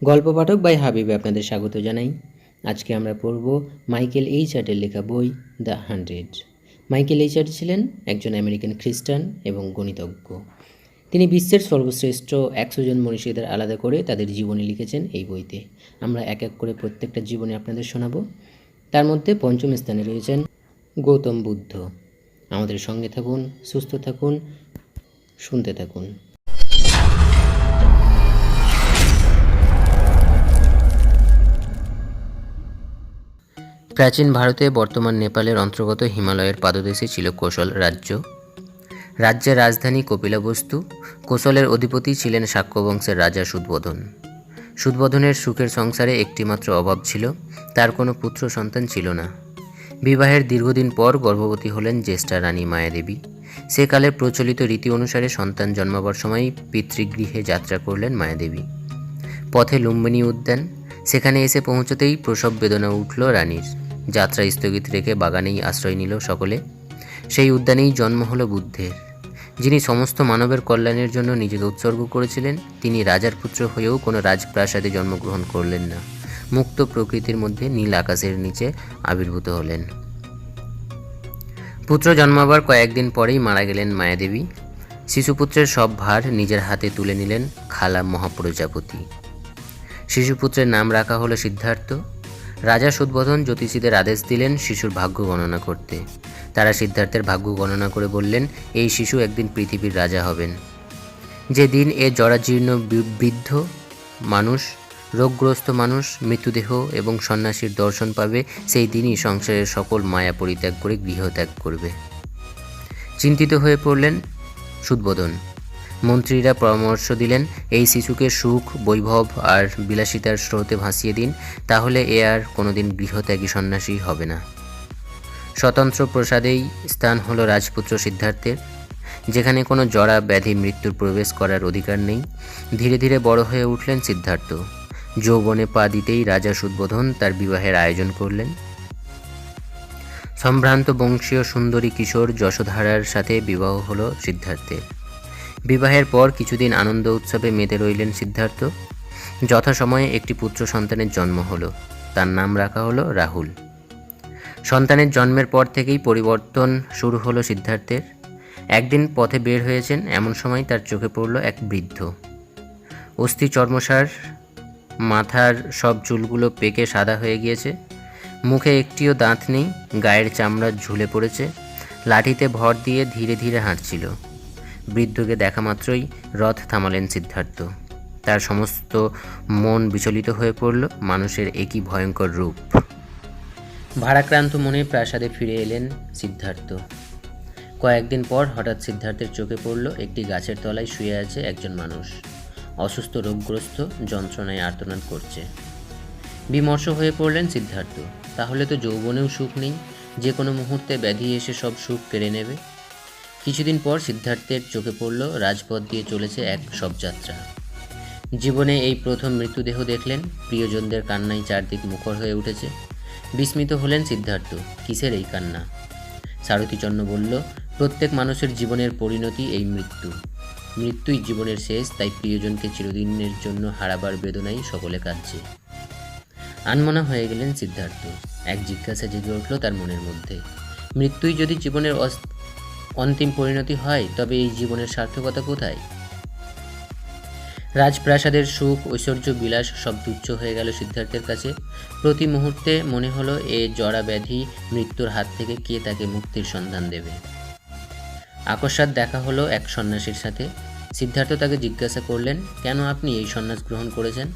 গল্প পাঠক বাই হাবিবে আপনাদের স্বাগত জানাই। আজকে আমরা পড়ব মাইকেল এইচ হার্টের লেখা বই দ্য 100। মাইকেল এইচ হার্ট ছিলেন একজন আমেরিকান খ্রিস্টান এবং গণিতজ্ঞ। তিনি বিশ্বের সর্বশ্রেষ্ঠ 100 জন মনীষীদের আলাদা করে তাদের জীবনী লিখেছেন এই বইতে। আমরা এক এক করে প্রত্যেকটা জীবনী আপনাদের শোনাব। তার মধ্যে পঞ্চম স্থানে রয়েছেন গৌতম বুদ্ধ। আমাদের সঙ্গে থাকুন, সুস্থ থাকুন, শুনতে থাকুন। প্রাচীন ভারতে বর্তমান নেপালের অন্তর্গত হিমালয়ের পাদদেশে ছিল কোশল রাজ্য। রাজ্যের রাজধানী কপিলাবস্তু। কোশলের অধিপতি ছিলেন শাক্য বংশের রাজা সুদবোধন। সুদবোধনের সুখের সংসারে একটিমাত্র অভাব ছিল, তার কোনো পুত্র সন্তান ছিল না। বিবাহের দীর্ঘদিন পর গর্ভবতী হলেন জ্যেষ্ঠা রানী মায়াদেবী। সেকালের প্রচলিত রীতি অনুসারে সন্তান জন্মাবার সময় পিতৃগৃহে যাত্রা করলেন মায়াদেবী। পথে লুম্বিনী উদ্যান, সেখানে এসে পৌঁছতেই প্রসব বেদনা উঠল রানীর। যাত্রা স্থগিত রেখে বাগানেই আশ্রয় নিল সকলে। সেই উদ্যানেই জন্ম হলো বুদ্ধের, যিনি সমস্ত মানবের কল্যাণের জন্য নিজেকে উৎসর্গ করেছিলেন। তিনি রাজার পুত্র হয়েও কোনো রাজপ্রাসাদে জন্মগ্রহণ করলেন না, মুক্ত প্রকৃতির মধ্যে নীল আকাশের নিচে আবির্ভূত হলেন। পুত্র জন্মাবার কয়েকদিন পরেই মারা গেলেন মায়াদেবী। শিশুপুত্রের সব ভার নিজের হাতে তুলে নিলেন খালা মহাপ্রজাপতি। শিশুপুত্রের নাম রাখা হলো সিদ্ধার্থ। রাজা সুদবোধন জ্যোতিষীদের আদেশ দিলেন শিশুর ভাগ্য গণনা করতে। তারা সিদ্ধার্থের ভাগ্য গণনা করে বললেন, এই শিশু একদিন পৃথিবীর রাজা হবেন। যেদিন এ জরাজীর্ণ বৃদ্ধ মানুষ, রোগগ্রস্ত মানুষ, মৃত্যুদেহ এবং সন্ন্যাসীর দর্শন পাবে, সেই দিনই সংসারের সকল মায়া পরিত্যাগ করে গৃহত্যাগ করবে। চিন্তিত হয়ে পড়লেন সুদবোধন। মন্ত্রীরা পরামর্শ দিলেন, এই শিশুকে সুখ, বৈভব আর বিলাসিতার স্রোতে ভাসিয়ে দিন, তাহলে এ আর কোনোদিন গৃহত্যাগী সন্ন্যাসী হবে না। স্বতন্ত্র প্রসাদেই স্থান হলো রাজপুত্র সিদ্ধার্থের, যেখানে কোনো জরা ব্যাধি মৃত্যুর প্রবেশ করার অধিকার নেই। ধীরে ধীরে বড় হয়ে উঠলেন সিদ্ধার্থ। যৌবনে পা দিতেই রাজা সুদবোধন তার বিবাহের আয়োজন করলেন। সম্ভ্রান্ত বংশীয় সুন্দরী কিশোর যশোধারার সাথে বিবাহ হলো সিদ্ধার্থের। বিবাহের পর কিছুদিন আনন্দ উৎসবে মেতে রইলেন সিদ্ধার্থ। যথাসময়ে একটি পুত্র সন্তানের জন্ম হলো। তার নাম রাখা হলো রাহুল। সন্তানের জন্মের পর থেকেই পরিবর্তন শুরু হলো সিদ্ধার্থের। একদিন পথে বের হয়েছেন, এমন সময় তার চোখে পড়ল এক বৃদ্ধ। অস্থি চর্মসার, মাথার সব চুলগুলো পেকে সাদা হয়ে গিয়েছে, মুখে একটিও দাঁত নেই, গায়ের চামড়া ঝুলে পড়েছে, লাঠিতে ভর দিয়ে ধীরে ধীরে হাঁটছিল। বৃদ্ধকে দেখা মাত্রই রথ থামালেন সিদ্ধার্থ। তার সমস্ত মন বিচলিত হয়ে পড়ল, মানুষের একই ভয়ঙ্কর রূপ। ভারাক্রান্ত মনে প্রাসাদে ফিরে এলেন সিদ্ধার্থ। কয়েকদিন পর হঠাৎ সিদ্ধার্থের চোখে পড়ল, একটি গাছের তলায় শুয়ে আছে একজন মানুষ। অসুস্থ, রোগগ্রস্ত, যন্ত্রণায় আর্তনাদ করছে। বিমর্ষ হয়ে পড়লেন সিদ্ধার্থ। তাহলে তো যৌবনেও সুখ নেই, যে কোনো মুহূর্তে ব্যাধি এসে সব সুখ কেড়ে নেবে। কিছুদিন পর সিদ্ধার্থের চোখে পড়ল, রাজপথ দিয়ে চলেছে এক শবযাত্রা। জীবনে এই প্রথম মৃত্যুদেহ দেখলেন। প্রিয়জনদের কান্নায় চারদিক মুখর হয়ে উঠেছে। বিস্মিত হলেন সিদ্ধার্থ, কিসের এই কান্না? সারথীচন্ন বলল, প্রত্যেক মানুষের জীবনের পরিণতি এই মৃত্যু। মৃত্যুই জীবনের শেষ, তাই প্রিয়জনকে চিরদিনের জন্য হারাবার বেদনাই সকলে কাঁদছে। আনমনা হয়ে গেলেন সিদ্ধার্থ। এক জিজ্ঞাসা জেগে উঠল তার মনের মধ্যে, মৃত্যুই যদি জীবনের অন্তিম পরিণতি হয়, তবে এই জীবনের সার্থকতা কোথায়? রাজপ্রাসাদের সুখ, ঐশ্বর্য, বিলাস সব তুচ্ছ হয়ে গেল সিদ্ধার্থের কাছে। প্রতি মুহূর্তে মনে হলো, এ জরা ব্যাধি মৃত্যুর হাত থেকে কে তাকে মুক্তির সন্ধান দেবে। আকস্মাৎ দেখা হলো এক সন্ন্যাসীর সাথে। সিদ্ধার্থ তাকে জিজ্ঞাসা করলেন, কেন আপনি এই সন্ন্যাস গ্রহণ করেছেন?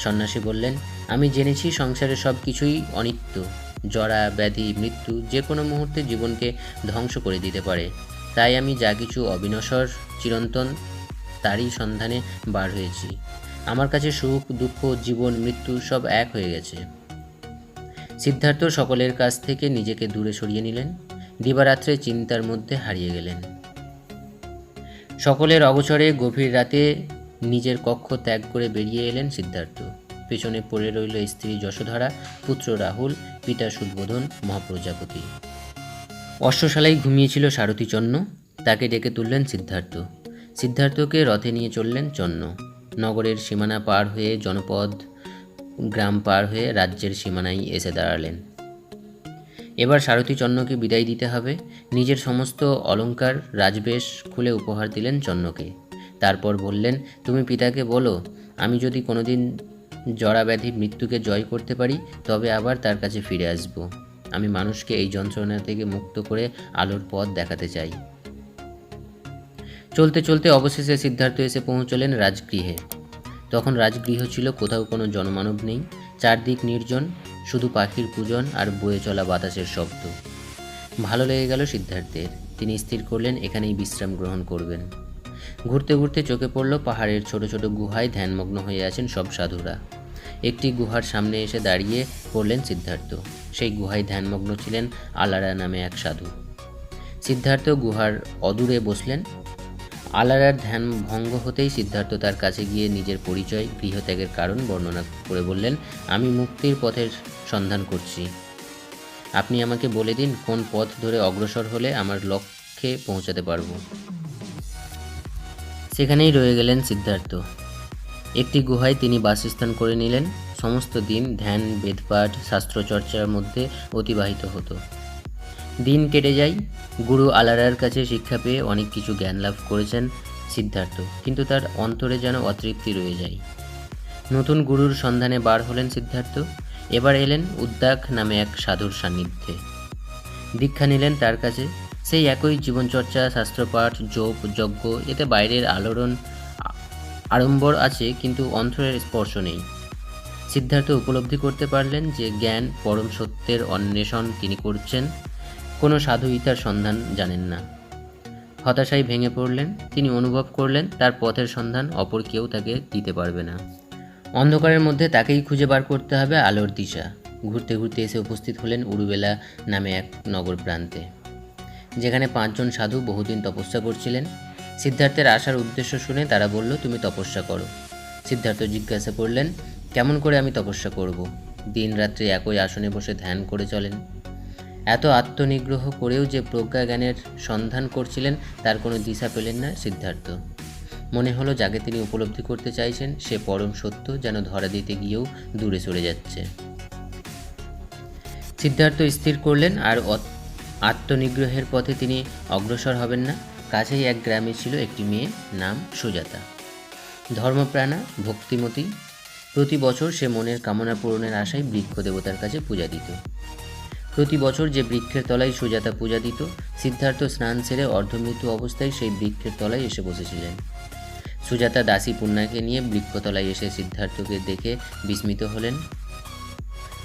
সন্ন্যাসী বললেন, আমি জেনেছি সংসারের সব কিছুই অনিত্য। জরা, ব্যাধি, মৃত্যু যে কোনো মুহূর্তে জীবনকে ধ্বংস করে দিতে পারে। তাই আমি যা কিছু অবিনশ্বর, চিরন্তন, তারই সন্ধানে বার হয়েছি। আমার কাছে সুখ, দুঃখ, জীবন, মৃত্যু সব এক হয়ে গেছে। সিদ্ধার্থ সকলের কাছ থেকে নিজেকে দূরে সরিয়ে নিলেন। দিবারাত্রে চিন্তার মধ্যে হারিয়ে গেলেন। সকলের অগোচরে গভীর রাতে নিজের কক্ষ ত্যাগ করে বেরিয়ে এলেন সিদ্ধার্থ। পেছনে পড়ে রইল স্ত্রী যশোধারা, পুত্র রাহুল, পিতা সুদবোধন, মহাপ্রজাপতি। অশ্বশালায় ঘুমিয়েছিল সারথীচন্ন, তাকে ডেকে তুললেন সিদ্ধার্থ। সিদ্ধার্থকে রথে নিয়ে চললেন চন্ন। নগরের সীমানা পার হয়ে জনপদ গ্রাম পার হয়ে রাজ্যের সীমানায় এসে দাঁড়ালেন। এবার সারথি চন্নকে বিদায় দিতে হবে। নিজের সমস্ত অলংকার রাজবেশ খুলে উপহার দিলেন চন্নকে। তারপর বললেন, তুমি পিতাকে বলো, আমি যদি কোনোদিন জরাব্যাধি মৃত্যুকে জয় করতে পারি তবে আবার তার কাছে ফিরে আসব। আমি মানুষকে এই যন্ত্রণা থেকে মুক্ত করে আলোর পথ দেখাতে চাই। চলতে চলতে অবশেষে সিদ্ধার্থ এসে পৌঁছলেন রাজগৃহে। তখন রাজগৃহ ছিল, কোথাও কোনো জনমানব নেই, চারদিক নির্জন, শুধু পাখির পূজন আর বয়ে চলা বাতাসের শব্দ। ভালো লেগে গেল সিদ্ধার্থের। তিনি স্থির করলেন এখানেই বিশ্রাম গ্রহণ করবেন। ঘুরতে ঘুরতে চোখে পড়ল পাহাড়ের ছোট ছোট গুহায় ধ্যানমগ্ন হয়ে আছেন সব সাধুরা। একটি গুহার সামনে এসে দাঁড়িয়ে পড়লেন সিদ্ধার্থ। সেই গুহায় ধ্যানমগ্ন ছিলেন আলারা নামে এক সাধু। সিদ্ধার্থ গুহার অদূরে বসলেন। আলারার ধ্যান ভঙ্গ হতেই সিদ্ধার্থ তার কাছে গিয়ে নিজের পরিচয়, গৃহত্যাগের কারণ বর্ণনা করে বললেন, আমি মুক্তির পথের সন্ধান করছি। আপনি আমাকে বলে দিন কোন পথ ধরে অগ্রসর হলে আমার লক্ষ্যে পৌঁছাতে পারব। সেখানেই রয়ে গেলেন সিদ্ধার্থ। একটি গুহায় তিনি বাসস্থান করে নিলেন। সমস্ত দিন ধ্যান, বেদপাঠ, শাস্ত্রচর্চার মধ্যে অতিবাহিত হতো। দিন কেটে যায়। গুরু আলারার কাছে শিক্ষা পেয়ে অনেক কিছু জ্ঞান লাভ করেছেন সিদ্ধার্থ, কিন্তু তার অন্তরে যেন অতৃপ্তি রয়ে যায়। নতুন গুরুর সন্ধানে বার হলেন সিদ্ধার্থ। এবার এলেন উদ্দাক নামে এক সাধুর সান্নিধ্যে। দীক্ষা নিলেন তার কাছে। সেই একই জীবনচর্চা, শাস্ত্রপাঠ, জপ, যজ্ঞ, এতে বাইরের আলোড়ন আড়ম্বর আছে, কিন্তু অন্তরের স্পর্শ নেই। সিদ্ধার্থ উপলব্ধি করতে পারলেন যে জ্ঞান, পরম সত্যের অন্বেষণ তিনি করছেন। কোনো সাধু ইতার সন্ধান জানেন না। হতাশায় ভেঙে পড়লেন। তিনি অনুভব করলেন তার পথের সন্ধান অপর কেউ তাকে দিতে পারবে না। অন্ধকারের মধ্যে তাকেই খুঁজে বার করতে হবে আলোর দিশা। ঘুরতে ঘুরতে এসে উপস্থিত হলেন উরুবেলা নামে এক নগর প্রান্তে, যেখানে 5 জন সাধু বহুদিন তপস্যা করছিলেন। সিদ্ধার্থের আসার উদ্দেশ্য শুনে তারা বলল, তুমি তপস্যা করো। সিদ্ধার্থ জিজ্ঞাসা করলেন, কেমন করে আমি তপস্যা করব? দিন রাত্রি একই আসনে বসে ধ্যান করে চলেন। এত আত্মনিগ্রহ করেও যে প্রজ্ঞা জ্ঞানের সন্ধান করছিলেন তার কোনো দিশা পেলেন না সিদ্ধার্থ। মনে হলো যাকে তিনি উপলব্ধি করতে চাইছেন সে পরম সত্য যেন ধরা দিতে গিয়েও দূরে সরে যাচ্ছে। সিদ্ধার্থ স্থির করলেন আর আত্মনিগ্রহের পথে তিনি অগ্রসর হবেন না। কাছেই এক গ্রামে ছিল একটি মেয়ে, নাম সুজাতা। ধর্মপ্রাণা, ভক্তিমতী। প্রতি বছর সে মনের কামনা পূরণের আশায় বৃক্ষ দেবতার কাছে পূজা দিত। প্রতি বছর যে বৃক্ষের তলায় সুজাতা পূজা দিত, সিদ্ধার্থ স্নান সেরে অর্ধমৃত্যু অবস্থায় সেই বৃক্ষের তলায় এসে বসেছিলেন। সুজাতা দাসী পুণ্যাকে নিয়ে বৃক্ষতলায় এসে সিদ্ধার্থকে দেখে বিস্মিত হলেন।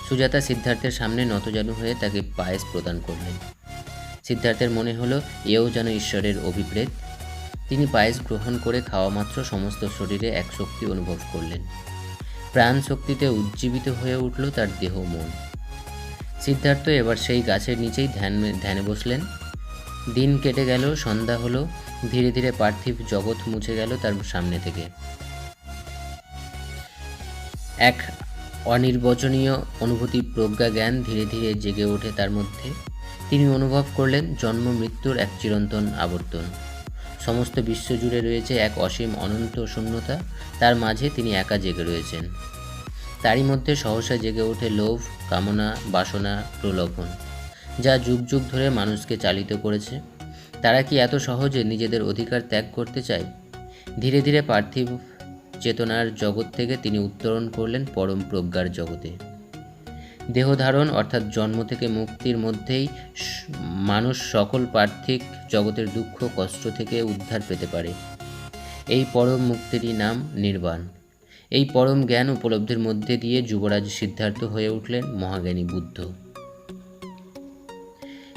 সুজাতা সিদ্ধার্থের সামনে নতজানু হয়ে তাকে পায়েস প্রদান করলেন। সিদ্ধার্থের মনে হলো এও যেন ঈশ্বরের অভিপ্রেত। তিনি পায়েস গ্রহণ করে খাওয়া মাত্র সমস্ত শরীরে এক শক্তি অনুভব করলেন। প্রাণ শক্তিতে উজ্জীবিত হয়ে উঠল তার দেহ মন। সিদ্ধার্থ এবার সেই গাছের নিচেই ধ্যানে বসলেন। দিন কেটে গেল, সন্ধ্যা হলো। ধীরে ধীরে পার্থিব জগৎ মুছে গেল তার সামনে থেকে। এক অনির্বচনীয় অনুভূতি, প্রজ্ঞা জ্ঞান ধীরে ধীরে জেগে ওঠে তার মধ্যে। তিনি অনুভব করলেন জন্ম মৃত্যুর এক চিরন্তন আবর্তন। সমস্ত বিশ্ব জুড়ে রয়েছে এক অসীম অনন্ত শূন্যতা। তার মাঝে তিনি একা জেগে রয়েছেন। তারই মধ্যে সহসা জেগে ওঠে লোভ, কামনা, বাসনা, প্রলোভন, যা যুগ যুগ ধরে মানুষকে চালিত করেছে। তারা কি এত সহজে নিজেদের অধিকার ত্যাগ করতে চায়? ধীরে ধীরে পার্থিব চেতনার জগৎ থেকে তিনি উত্তরণ করলেন পরম প্রজ্ঞার জগতে। দেহধারণ অর্থাৎ জন্ম থেকে মুক্তির মধ্যেই মানুষ সকল পার্থিব জগতের দুঃখ কষ্ট থেকে উদ্ধার পেতে পারে। এই পরম মুক্তিরই নাম নির্বাণ। এই পরম জ্ঞান উপলব্ধির মধ্যে দিয়ে যুবরাজ সিদ্ধার্থ হয়ে উঠলেন মহাজ্ঞানী বুদ্ধ।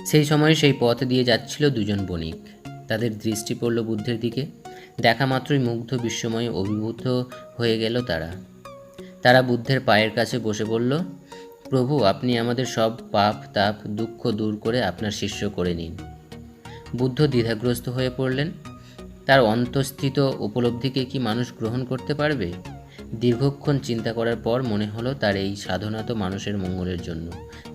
সেই সময় সেই পথ দিয়ে যাচ্ছিল 2 জন বণিক। তাদের দৃষ্টি পড়ল বুদ্ধের দিকে। দেখা মাত্রই মুগ্ধ বিস্ময়ে অভিভূত হয়ে গেল তারা। তারা বুদ্ধের পায়ের কাছে বসে বলল, প্রভু, আপনি আমাদের সব পাপ তাপ দুঃখ দূর করে আপনার শিষ্য করে নিন। বুদ্ধ দ্বিধাগ্রস্ত হয়ে পড়লেন। তার অন্তঃস্থিত উপলব্ধিকে কি মানুষ গ্রহণ করতে পারবে? দীর্ঘক্ষণ চিন্তা করার পর মনে হলো তার এই সাধনা তো মানুষের মঙ্গলের জন্য,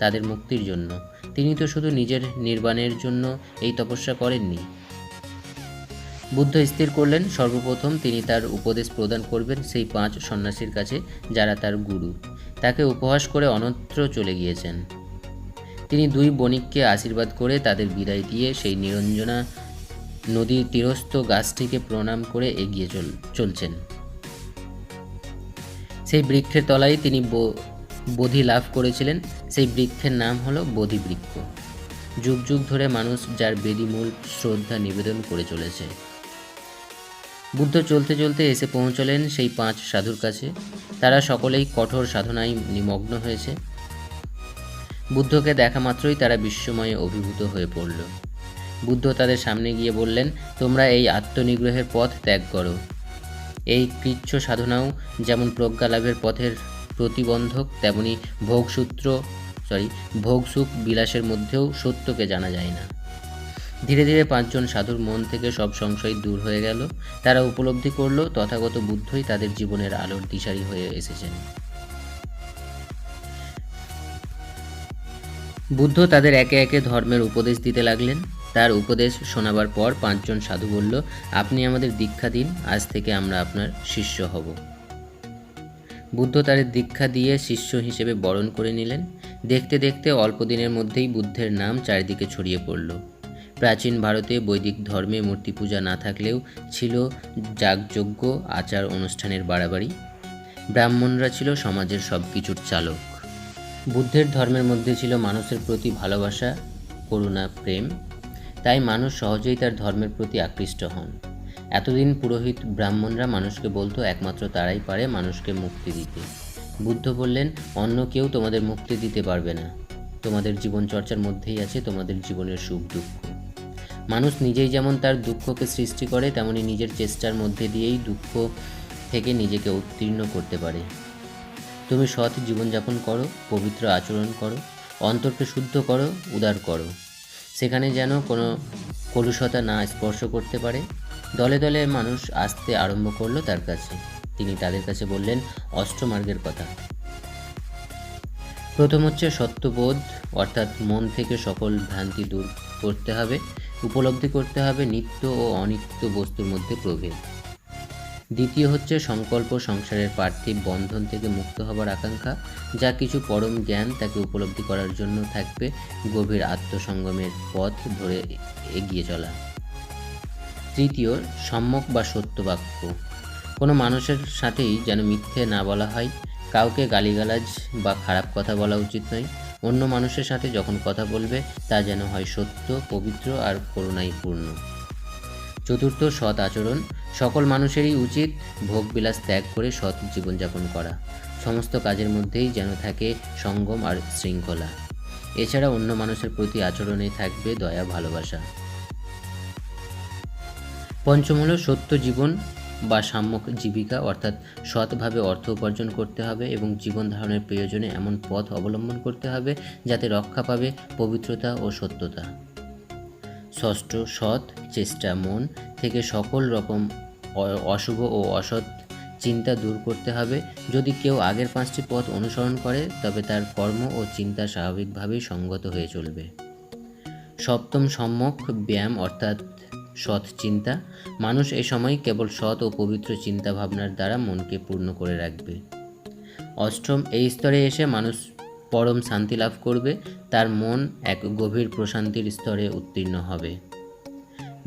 তাদের মুক্তির জন্য। তিনি তো শুধু নিজের নির্বাণের জন্য এই তপস্যা করেননি। বুদ্ধ স্থির করলেন সর্বপ্রথম তিনি তার উপদেশ প্রদান করবেন সেই 5 সন্ন্যাসীর কাছে যারা তার গুরু। তাকে উপহাস করে অন্যত্র চলে গিয়েছেন। তিনি 2 বণিককে আশীর্বাদ করে তাদের বিদায় দিয়ে সেই নিরঞ্জনা নদীর তীরস্থ গাছটিকে প্রণাম করে এগিয়ে চলছেন। সেই বৃক্ষের তলায় তিনি বোধি লাভ করেছিলেন। সেই বৃক্ষের নাম হলো বোধি বৃক্ষ। যুগ যুগ ধরে মানুষ যার বেদিমূল শ্রদ্ধা নিবেদন করে চলেছে। বুদ্ধ চলতে চলতে এসে পৌঁছলেন সেই 5 সাধুর কাছে। তারা সকলেই কঠোর সাধনায় নিমগ্ন হয়েছে। বুদ্ধকে দেখা মাত্রই তারা বিস্ময়ে অভিভূত হয়ে পড়ল। বুদ্ধ তাদের সামনে গিয়ে বললেন, তোমরা এই আত্মনিগ্রহের পথ ত্যাগ করো। এই কৃচ্ছ সাধনাও যেমন প্রজ্ঞা লাভের পথের প্রতিবন্ধক, তেমনি ভোগসুখ বিলাসের মধ্যেও সত্যকে জানা যায় না। ধীরে ধীরে 5 জন সাধুর মন থেকে সব সংশয় দূর হয়ে গেল। তারা উপলব্ধি করল তথাগত বুদ্ধই তাদের জীবনের আলোর দিশারি হয়ে এসেছেন। বুদ্ধ তাদের একে একে ধর্মের উপদেশ দিতে লাগলেন। তার উপদেশ শোনাবার পর 5 জন সাধু বলল, আপনি আমাদের দীক্ষা দিন, আজ থেকে আমরা আপনার শিষ্য হব। বুদ্ধ তাদের দীক্ষা দিয়ে শিষ্য হিসেবে বরণ করে নিলেন। দেখতে দেখতে অল্প দিনের মধ্যেই বুদ্ধের নাম চারিদিকে ছড়িয়ে পড়ল। প্রাচীন ভারতে বৈদিক ধর্মে মূর্তি পূজা না থাকলেও ছিল যাগযজ্ঞ, আচার অনুষ্ঠানের বাড়াবাড়ি। ব্রাহ্মণরা ছিল সমাজের সব কিছুর চালক। বুদ্ধের ধর্মের মধ্যে ছিল মানুষের প্রতি ভালোবাসা, করুণা, প্রেম। তাই মানুষ সহজেই তার ধর্মের প্রতি আকৃষ্ট হন। এতদিন পুরোহিত ব্রাহ্মণরা মানুষকে বলতো একমাত্র তারাই পারে মানুষকে মুক্তি দিতে। বুদ্ধ বললেন, অন্য কেউ তোমাদের মুক্তি দিতে পারবে না। তোমাদের জীবনচর্চার মধ্যেই আছে তোমাদের জীবনের সুখ দুঃখ। মানুষ নিজেই যেমন তার দুঃখকে সৃষ্টি করে, তেমনি নিজের চেষ্টার মধ্যে দিয়েই দুঃখ থেকে নিজেকে উত্তীর্ণ করতে পারে। তুমি সৎ জীবনযাপন করো, পবিত্র আচরণ করো, অন্তরকে শুদ্ধ করো, উদার করো। সেখানে যেন কোনো কলুষতা না স্পর্শ করতে পারে। দলে দলে মানুষ আসতে আরম্ভ করলো তার কাছে। তিনি তাদের কাছে বললেন অষ্টমার্গের কথা। প্রথম হচ্ছে সত্যবোধ, অর্থাৎ মন থেকে সকল ভ্রান্তি দূর করতে হবে। উপলব্ধি করতে হবে নিত্য ও অনিত্য বস্তুর মধ্যে প্রভেদ। দ্বিতীয় হচ্ছে সংকল্প, সংসারের পার্থিব বন্ধন থেকে মুক্ত হবার আকাঙ্ক্ষা। যা কিছু পরম জ্ঞান তাকে উপলব্ধি করার জন্য থাকবে গভীর আত্মসংগমের পথ ধরে এগিয়ে চলা। তৃতীয় সম্যক বা সত্য বাক্য। কোনো মানুষের সাথেই যেন মিথ্যে না বলা হয়। কাউকে গালিগালাজ বা খারাপ কথা বলা উচিত নয়। অন্য মানুষের সাথে যখন কথা বলবে তা যেন হয় সত্য, পবিত্র আর করুণায় পূর্ণ। চতুর্থ সৎ আচরণ। সকল মানুষেরই উচিত ভোগবিলাস ত্যাগ করে সৎ জীবনযাপন করা। সমস্ত কাজের মধ্যেই যেন থাকে সঙ্গম আর শৃঙ্খলা। এছাড়া অন্য মানুষের প্রতি আচরণে থাকবে দয়া, ভালোবাসা। পঞ্চম হলো সত্য জীবন বা সাম্যক জীবিকা, অর্থাৎ সৎভাবে অর্থ উপার্জন করতে হবে এবং জীবন ধারণের প্রয়োজনে এমন পথ অবলম্বন করতে হবে যাতে রক্ষা পাবে পবিত্রতা ও সত্যতা। ষষ্ঠ সৎ চেষ্টা। মন থেকে সকল রকম অশুভ ও অসৎ চিন্তা দূর করতে হবে। যদি কেউ আগের 5টি পথ অনুসরণ করে তবে তার কর্ম ও চিন্তা স্বাভাবিকভাবেই সঙ্গত হয়ে চলবে। সপ্তম সম্যক ব্যায়াম, অর্থাৎ সৎ চিন্তা। মানুষ এ সময় কেবল সৎ ও পবিত্র চিন্তা ভাবনার দ্বারা মনকে পূর্ণ করে রাখবে। অষ্টম এই স্তরে এসে মানুষ পরম শান্তি লাভ করবে। তার মন এক গভীর প্রশান্তির স্তরে উত্তীর্ণ হবে।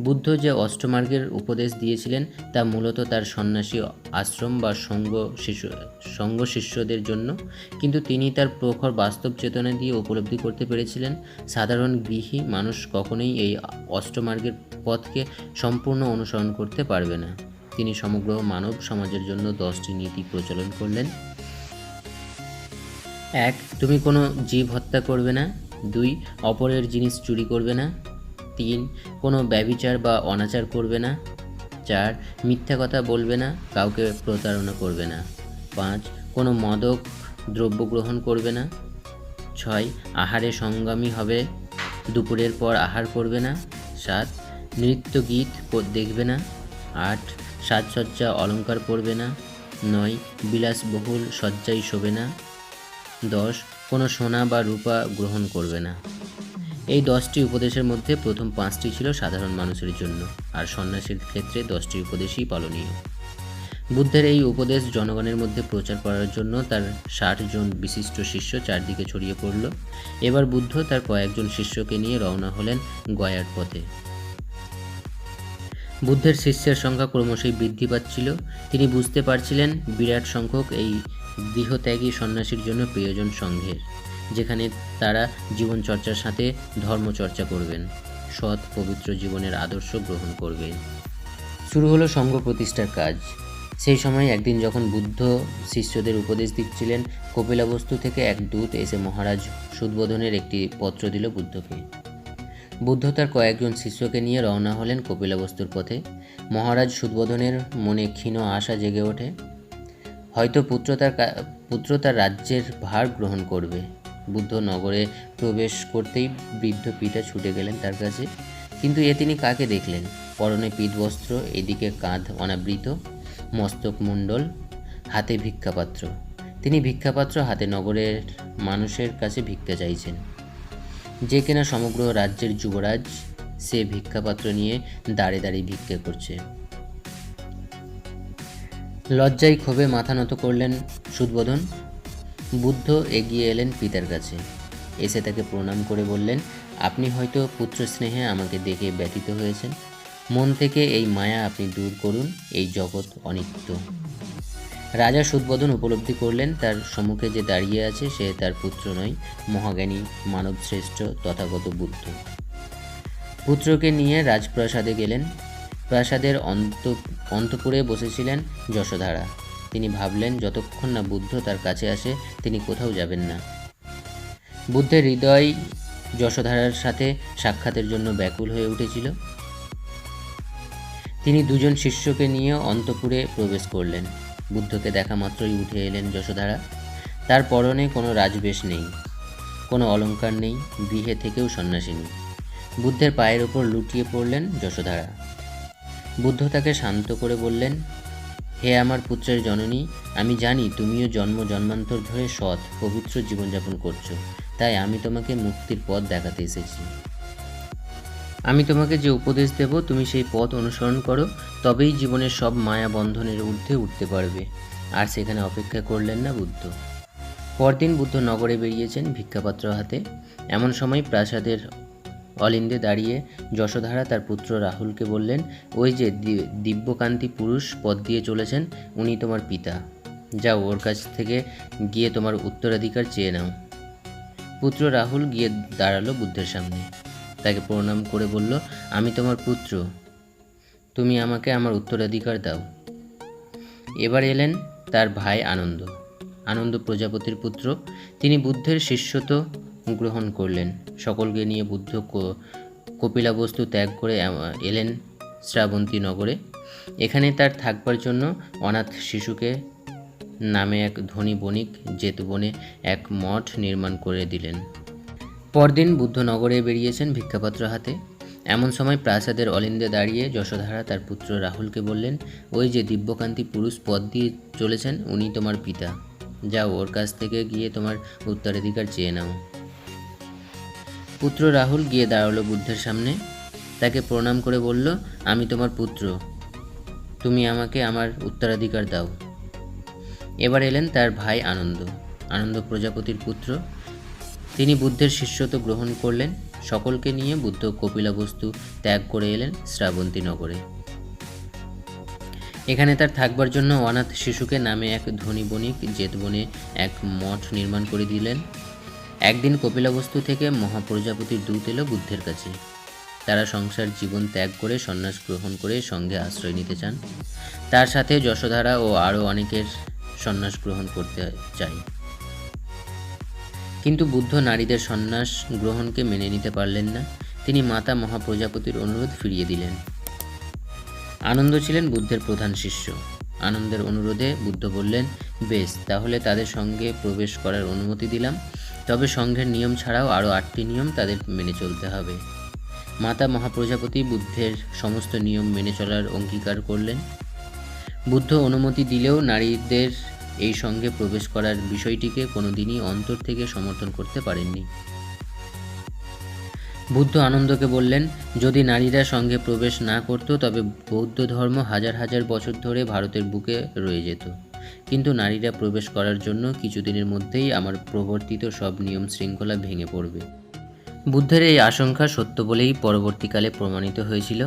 বুদ্ধ যে অষ্টমার্গের উপদেশ দিয়েছিলেন তা মূলত তার সন্ন্যাসী আশ্রম বা সঙ্গ শিষ্যদের জন্য, কিন্তু তিনি তার প্রখর বাস্তব চেতনা দিয়ে উপলব্ধি করতে পেরেছিলেন সাধারণ গৃহী মানুষ কখনোই এই অষ্টমার্গের পথকে সম্পূর্ণ অনুসরণ করতে পারবে না। তিনি সমগ্র মানব সমাজের জন্য 10টি নীতি প্রচলন করলেন। 1. তুমি কোনো জীব হত্যা করবে না। 2. অপরের জিনিস চুরি করবে না। 3. কোনো ব্যভিচার বা অনাচার করবে না। 4. মিথ্যা কথা বলবে না, কাউকে প্রতারণা করবে না। 5. কোনো মাদক দ্রব্য গ্রহণ করবে না। 6. আহারে সংযমী হবে, দুপুরের পর আহার করবে না। 7. নৃত্য গীত দেখবে না। 8. সাজসজ্জা অলঙ্কার পরবে না। 9. বিলাসবহুল শয্যায় শোবে না। 10. কোনো সোনা বা রূপা গ্রহণ করবে না। এই 10টি উপদেশের মধ্যে প্রথম 5টি ছিল সাধারণ মানুষের জন্য, আর সন্ন্যাসীর ক্ষেত্রে 10টি উপদেশই পালনীয়। বুদ্ধের এই উপদেশ জনগণের মধ্যে প্রচার করার জন্য তার 60 জন বিশিষ্ট শিষ্য চারদিকে ছড়িয়ে পড়ল। এবার বুদ্ধ তার কয়েকজন শিষ্যকে নিয়ে রওনা হলেন গয়ার পথে। বুদ্ধের শিষ্যের সংখ্যা ক্রমশই বৃদ্ধি পাচ্ছিল। তিনি বুঝতে পারছিলেন বিরাট সংখ্যক এই গৃহত্যাগী সন্ন্যাসীর জন্য প্রয়োজন সংঘের, যেখানে তারা জীবনচর্চার সাথে ধর্মচর্চা করবেন, সৎ পবিত্র জীবনের আদর্শ গ্রহণ করবেন। শুরু হলো সংঘ প্রতিষ্ঠার কাজ। সেই সময় একদিন যখন বুদ্ধ শিষ্যদের উপদেশ দিচ্ছিলেন, কপিলাবস্তু থেকে এক দূত এসে মহারাজ সুদবোধনের একটি পত্র দিল বুদ্ধকে। বুদ্ধ তার কয়েকজন শিষ্যকে নিয়ে রওনা হলেন কপিলাবস্তুর পথে। মহারাজ সুদবোধনের মনে ক্ষীণ আশা জেগে ওঠে, হয়তো পুত্র তার রাজ্যের ভার গ্রহণ করবে। বুদ্ধ নগরে প্রবেশ করতেই বৃদ্ধ পিতা ছুটে গেলেন তার কাছে। কিন্তু তিনি কাকে দেখলেন? পরনে পীতবস্ত্র, এদিকে কাঁধ অনাবৃত, মস্তক মুণ্ডল, হাতে ভিক্ষাপাত্র। তিনি ভিক্ষাপাত্র হাতে নগরের মানুষের কাছে ভিক্ষা চাইছেন। যে কিনা সমগ্র রাজ্যের যুবরাজ, সে ভিক্ষাপাত্র নিয়ে দাঁড়ে দাঁড়িয়ে ভিক্ষা করছে। লজ্জায় ক্ষোভে মাথা নত করলেন সুদবোধন। বুদ্ধ এগিয়ে এলেন পিতার কাছে, এসে তাকে প্রণাম করে বললেন, আপনি হয়তো পুত্র স্নেহে আমাকে দেখে ব্যথিত হয়েছেন। মন থেকে এই মায়া আপনি দূর করুন, এই জগৎ অনিত্য। রাজা সুদবোধন উপলব্ধি করলেন তার সম্মুখে যে দাঁড়িয়ে আছে সে তার পুত্র নয়, মহাজ্ঞানী মানবশ্রেষ্ঠ তথাগত বুদ্ধ। পুত্রকে নিয়ে রাজপ্রাসাদে গেলেন। প্রাসাদের অন্তঃপুরে বসেছিলেন যশোধারা। তিনি ভাবলেন, যতক্ষণ না বুদ্ধ তার কাছে আসে তিনি কোথাও যাবেন না। বুদ্ধের হৃদয় যশোধারার সাথে সাক্ষাতের জন্য ব্যাকুল হয়ে উঠেছিল। তিনি দুজন শিষ্যকে নিয়ে অন্তঃপুরে প্রবেশ করলেন। বুদ্ধকে দেখা মাত্রই উঠে এলেন যশোধারা। তার পরনে কোনো রাজবেশ নেই, কোনো অলংকার নেই, গৃহে থেকেও সন্ন্যাসিনী। বুদ্ধের পায়ের ওপর লুটিয়ে পড়লেন যশোধারা। বুদ্ধ তাকে শান্ত করে বললেন, হে আমার পুত্রের জননী, আমি জানি তুমিও জন্ম জন্মান্তর ধরে সৎ পবিত্র জীবনযাপন করছো, তাই আমি তোমাকে মুক্তির পথ দেখাতে এসেছি। আমি তোমাকে যে উপদেশ দেব তুমি সেই পথ অনুসরণ করো, তবেই জীবনের সব মায়া বন্ধনের ঊর্ধ্বে উঠতে পারবে। আর সেখানে অপেক্ষা করলেন না বুদ্ধ। পরদিন বুদ্ধ নগরে বেরিয়েছেন ভিক্ষাপাত্র হাতে। এমন সময় প্রাসাদের অলিন্দে দাঁড়িয়ে যশোধারা তার পুত্র রাহুলকে বললেন, ওই যে দিব্যকান্তি পুরুষ পথ দিয়ে চলেছেন, উনি তোমার পিতা। যাও, ওর কাছ থেকে গিয়ে তোমার উত্তরাধিকার চেয়ে নাও। পুত্র রাহুল গিয়ে দাঁড়ালো বুদ্ধের সামনে। তাকে প্রণাম করে বলল, আমি তোমার পুত্র, তুমি আমাকে আমার উত্তরাধিকার দাও। এবার এলেন তার ভাই আনন্দ প্রজাপতির পুত্র। তিনি বুদ্ধের শিষ্যত্ব গ্রহণ করলেন। সকলকে নিয়ে বুদ্ধ কপিলাবস্তু ত্যাগ করে এলেন শ্রাবন্তী নগরে। এখানে তার থাকবার জন্য অনাথ শিশুকে নামে এক ধনী বণিক জেতবনে এক মঠ নির্মাণ করে দিলেন। পরদিন বুদ্ধ নগরে বেরিয়েছেন ভিক্ষাপাত্র হাতে। এমন সময় প্রাসাদের অলিন্দে দাঁড়িয়ে যশোধারা তার পুত্র রাহুলকে বললেন, ওই যে দিব্যকান্তি পুরুষ পথ দিয়ে চলেছেন, উনি তোমার পিতা। যাও, ওর কাছ থেকে গিয়ে তোমার উত্তরাধিকার চেয়ে নাও। পুত্র রাহুল গিয়ে দাঁড়ালো বুদ্ধের সামনে। তাকে প্রণাম করে বলল, আমি তোমার পুত্র, তুমি আমাকে আমার উত্তরাধিকার দাও। এবার এলেন তার ভাই আনন্দ প্রজাপতির পুত্র। তিনি বুদ্ধের শিষ্যত্ব গ্রহণ করলেন। সকলকে নিয়ে বুদ্ধ কপিলাবস্তু ত্যাগ করে এলেন শ্রাবন্তী নগরে। এখানে তার থাকবার জন্য অনাথ শিশুকে নামে এক ধনী বণিক জেতবনে এক মঠ নির্মাণ করে দিলেন। একদিন কপিলাবস্তু থেকে মহাপ্রজাপতির দূত এলো বুদ্ধের কাছে। তারা সংসার জীবন ত্যাগ করে সন্ন্যাস গ্রহণ করে সঙ্গে আশ্রয় নিতে চান। তার সাথে যশোধারা ও আরও অনেকের সন্ন্যাস গ্রহণ করতে চাই। কিন্তু বুদ্ধ নারীদের সন্ন্যাস গ্রহণকে মেনে নিতে পারলেন না। তিনি মাতা মহাপ্রজাপতির অনুরোধ ফিরিয়ে দিলেন। আনন্দ ছিলেন বুদ্ধের প্রধান শিষ্য। আনন্দের অনুরোধে বুদ্ধ বললেন, বেশ, তাহলে তাদের সঙ্গে প্রবেশ করার অনুমতি দিলাম, তবে সংঘের নিয়ম ছাড়াও আরও 8টি নিয়ম তাদের মেনে চলতে হবে। মাতা মহাপ্রজাপতি বুদ্ধের সমস্ত নিয়ম মেনে চলার অঙ্গীকার করলেন। বুদ্ধ অনুমতি দিলেও নারীদের এই সঙ্গে প্রবেশ করার বিষয়টিকে কোনোদিনই অন্তর থেকে সমর্থন করতে পারেননি। বুদ্ধ আনন্দকে বললেন, যদি নারীরা সঙ্গে প্রবেশ না করত তবে বৌদ্ধ ধর্ম হাজার হাজার বছর ধরে ভারতের বুকে রয়ে যেত, কিন্তু নারীরা প্রবেশ করার জন্য কিছুদিনের মধ্যেই আমার প্রবর্তিত সব নিয়ম শৃঙ্খলা ভেঙে পড়বে। বুদ্ধের এই আশঙ্কা সত্য বলেই পরবর্তীকালে প্রমাণিত হয়েছিল।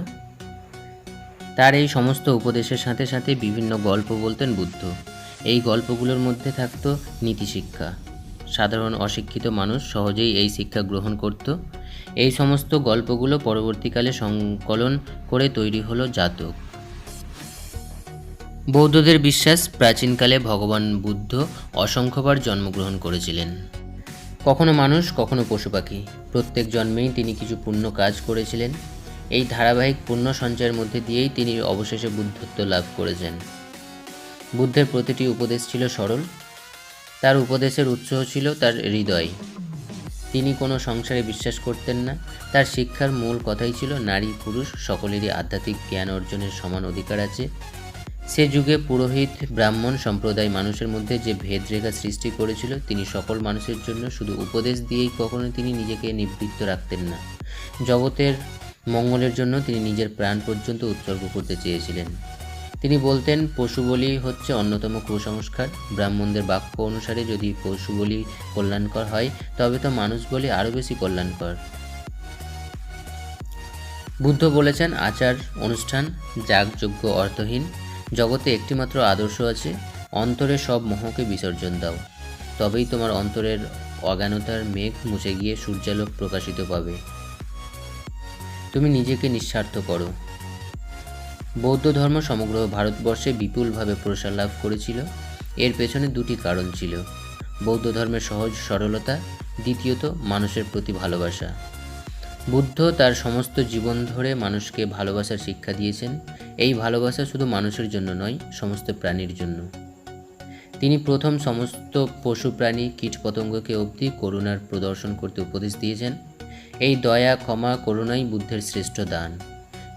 তার এই সমস্ত উপদেশের সাথে সাথে বিভিন্ন গল্প বলতেন বুদ্ধ। এই গল্পগুলোর মধ্যে থাকত নীতিশিক্ষা। সাধারণ অশিক্ষিত মানুষ সহজেই এই শিক্ষা গ্রহণ করত। এই সমস্ত গল্পগুলো পরবর্তীকালে সংকলন করে তৈরি হলো জাতক। বৌদ্ধদের বিশ্বাস, প্রাচীনকালে ভগবান বুদ্ধ অসংখ্যবার জন্মগ্রহণ করেছিলেন। কখনো মানুষ, কখনো পশু পাখি, প্রত্যেক জন্মেই তিনি কিছু পুণ্য কাজ করেছিলেন। এই ধারাবাহিক পুণ্য সঞ্চয়ের মধ্যে দিয়েই তিনি অবশেষে বুদ্ধত্ব লাভ করেছেন। বুদ্ধের প্রতিটি উপদেশ ছিল সরল। তার উপদেশের উৎস ছিল তার হৃদয়। তিনি কোনো সংসারে বিশ্বাস করতেন না। তার শিক্ষার মূল কথাই ছিল নারী পুরুষ সকলেরই আধ্যাত্মিক জ্ঞান অর্জনের সমান অধিকার আছে। সে যুগে পুরোহিত ব্রাহ্মণ সম্প্রদায় মানুষের মধ্যে যে ভেদরেখা সৃষ্টি করেছিল, তিনি সকল মানুষের জন্য শুধু উপদেশ দিয়েই কখনো তিনি নিজেকে নিবৃত্ত রাখতেন না। জগতের মঙ্গলের জন্য তিনি নিজের প্রাণ পর্যন্ত উৎসর্গ করতে চেয়েছিলেন। তিনি বলতেন, পশু বলি হচ্ছে অন্যতম কুসংস্কার। ব্রাহ্মণদের বাক্য অনুসারে যদি পশু বলি কল্যাণকর হয়, তবে তো মানুষ বলি আরও বেশি কল্যাণকর। বুদ্ধ বলেছেন, আচার অনুষ্ঠান যাগযজ্ঞ অর্থহীন। জগতে একটিমাত্র আদর্শ আছে, অন্তরে সব মোহকে বিসর্জন দাও, তবেই তোমার অন্তরের অজ্ঞানতার মেঘ মুছে গিয়ে সূর্যালোক প্রকাশিত পাবে। তুমি নিজেকে নিঃস্বার্থ করো। বৌদ্ধ ধর্ম সমগ্র ভারতবর্ষে বিপুলভাবে প্রসার লাভ করেছিল। এর পেছনে দুটি কারণ ছিল: বৌদ্ধ ধর্মের সহজ সরলতা, দ্বিতীয়ত মানুষের প্রতি ভালোবাসা। বুদ্ধ তার সমস্ত জীবন ধরে মানুষকে ভালোবাসার শিক্ষা দিয়েছেন। এই ভালোবাসা শুধু মানুষের জন্য নয়, সমস্ত প্রাণীর জন্য। তিনি প্রথম সমস্ত পশু প্রাণী কীটপতঙ্গকে অবধি করুণার প্রদর্শন করতে উপদেশ দিয়েছেন। এই দয়া, ক্ষমা, করুণাই বুদ্ধের শ্রেষ্ঠ দান।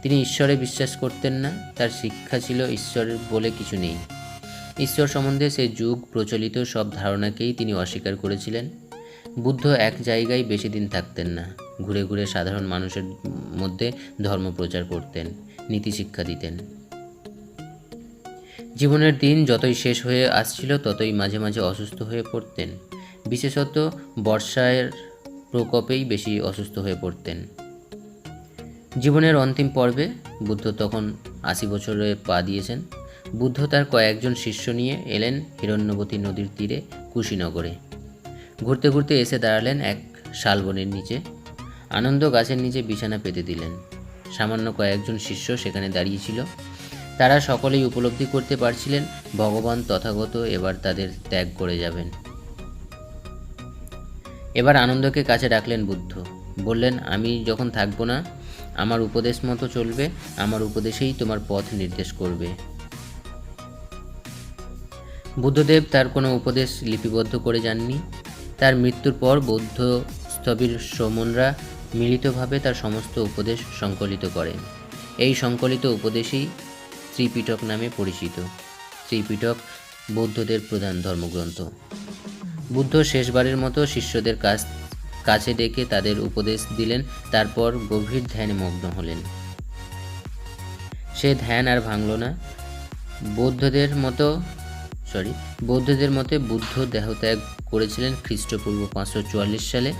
তিনি ঈশ্বরে বিশ্বাস করতেন না। তার শিক্ষা ছিল ঈশ্বর বলে কিছু নেই। ঈশ্বর সম্বন্ধে সে যুগ প্রচলিত সব ধারণাকেই তিনি অস্বীকার করেছিলেন। বুদ্ধ এক জায়গায় বেশি দিন থাকতেন না। ঘুরে ঘুরে সাধারণ মানুষের মধ্যে ধর্ম প্রচার করতেন, নীতি শিক্ষা দিতেন। জীবনের দিন যতই শেষ হয়ে আসছিল, ততই মাঝে মাঝে অসুস্থ হয়ে পড়তেন। বিশেষত বর্ষার প্রকোপেই বেশি অসুস্থ হয়ে পড়তেন। জীবনের অন্তিম পর্বে, বুদ্ধ তখন 80 বছরে পা দিয়েছেন। বুদ্ধ তার কয়েকজন শিষ্য নিয়ে এলেন হিরণ্যবতী নদীর তীরে কুশীনগরে। ঘুরতে ঘুরতে এসে দাঁড়ালেন এক শালবনের নিচে। আনন্দ গাছের নিচে বিছানা পেতে দিলেন। সামান্য কয়েকজন শিষ্য সেখানে দাঁড়িয়েছিল। তারা সকলেই উপলব্ধি করতে পারছিলেন ভগবান তথাগত এবার তাদের ত্যাগ করে যাবেন। এবার আনন্দকে কাছে ডাকলেন বুদ্ধ। বললেন, আমি যখন থাকবো না, আমার উপদেশ মতো চলবে, আমার উপদেশেই তোমার পথ নির্দেশ করবে। বুদ্ধদেব তার কোনো উপদেশ লিপিবদ্ধ করে যাননি। তার মৃত্যুর পর বৌদ্ধ স্থবির শ্রমণরা মিলিতভাবে তার সমস্ত উপদেশ সংকলিত করেন। এই সংকলিত উপদেশই ত্রিপিটক নামে পরিচিত। ত্রিপিটক বৌদ্ধদের প্রধান ধর্মগ্রন্থ। বুদ্ধ শেষবারের মতো শিষ্যদের কাছে ডেকে তাদের উপদেশ দিলেন, তারপর গভীর ধ্যানে মগ্ন হলেন। সে ধ্যান আর ভাঙল না। বৌদ্ধদের মতে বুদ্ধ দেহত্যাগ করেছিলেন খ্রিস্টপূর্ব 544 সালে,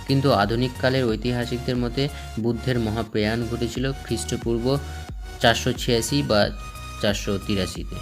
কিন্তু আধুনিক কালের ঐতিহাসিকদের মতে বুদ্ধের মহাপ্রয়াণ ঘটেছিল খ্রিস্টপূর্ব 486 বা 483-তে।